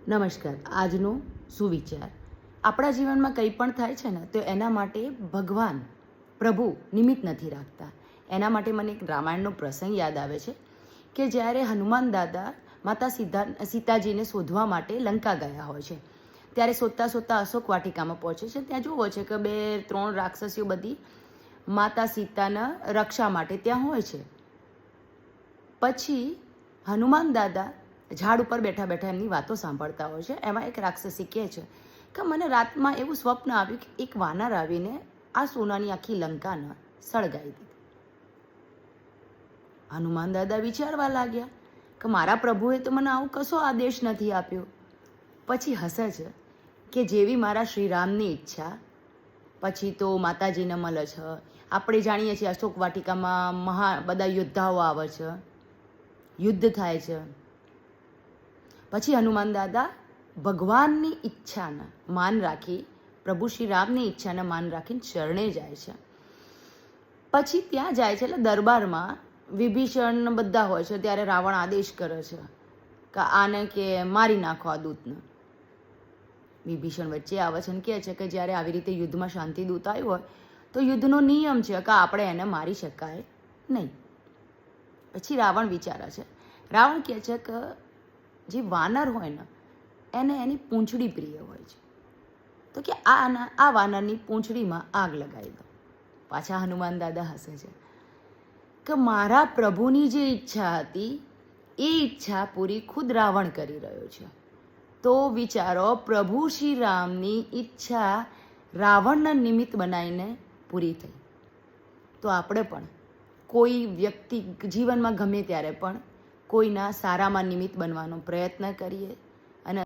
નમસ્કાર. આજનો સુવિચાર. આપણા જીવનમાં કંઈ પણ થાય છે ને તો એના માટે ભગવાન પ્રભુ નિમિત્ત નથી રાખતા. એના માટે મને એક રામાયણનો પ્રસંગ યાદ આવે છે કે જ્યારે હનુમાન દાદા માતા સીતાજીને શોધવા માટે લંકા ગયા હોય છે, ત્યારે શોધતા શોધતા અશોક વાટિકામાં પહોંચે છે. ત્યાં જુઓ છે કે 2-3 રાક્ષસીઓ બધી માતા સીતાના રક્ષા માટે ત્યાં હોય છે. પછી હનુમાન દાદા ઝાડ ઉપર બેઠા બેઠા એમની વાતો સાંભળતા હોય છે. એમાં એક રાક્ષસી કહે છે કે મને રાતમાં એવું સ્વપ્ન આવ્યું કે એક વાનર આવીને આ સોનાની આખી લંકાને સળગાવી દીધી. હનુમાન દાદા વિચારવા લાગ્યા કે મારા પ્રભુએ તો મને આવું કશો આદેશ નથી આપ્યો. પછી હસે છે કે જેવી મારા શ્રીરામની ઈચ્છા. પછી તો માતાજીને મળે છે. આપણે જાણીએ છીએ અશોક વાટિકામાં બધા યોદ્ધાઓ આવે છે, યુદ્ધ થાય છે. પછી હનુમાન દાદા ભગવાનની ઈચ્છાને માન રાખી, પ્રભુ શ્રી રામની ઈચ્છાને માન રાખીને ચરણે જાય છે. પછી ત્યાં જાય છે એટલે દરબારમાં વિભીષણ બધા હોય છે. ત્યારે રાવણ આદેશ કરે છે કે આને કે મારી નાખો આ દૂતને. વિભીષણ વચ્ચે આવે છે અને કહે છે કે જ્યારે આવી રીતે યુદ્ધમાં શાંતિ દૂત આવ્યું હોય તો યુદ્ધનો નિયમ છે કે આપણે એને મારી શકાય નહીં. પછી રાવણ વિચારે છે. રાવણ કહે છે કે જે વાનર હોય ને એને એની પૂંછડી પ્રિય હોય છે, તો કે આ વાનરની પૂંછડીમાં આગ લગાવી દો. પાછા હનુમાન દાદા હસે છે કે મારા પ્રભુની જે ઈચ્છા હતી એ ઈચ્છા પૂરી ખુદ રાવણ કરી રહ્યો છે. તો વિચારો, પ્રભુ શ્રી રામની ઈચ્છા રાવણના નિમિત્ત બનાવીને પૂરી થઈ. તો આપણે પણ કોઈ વ્યક્તિ જીવનમાં ગમે ત્યારે પણ કોઈના સારામાં નિમિત્ત બનવાનો પ્રયત્ન કરીએ અને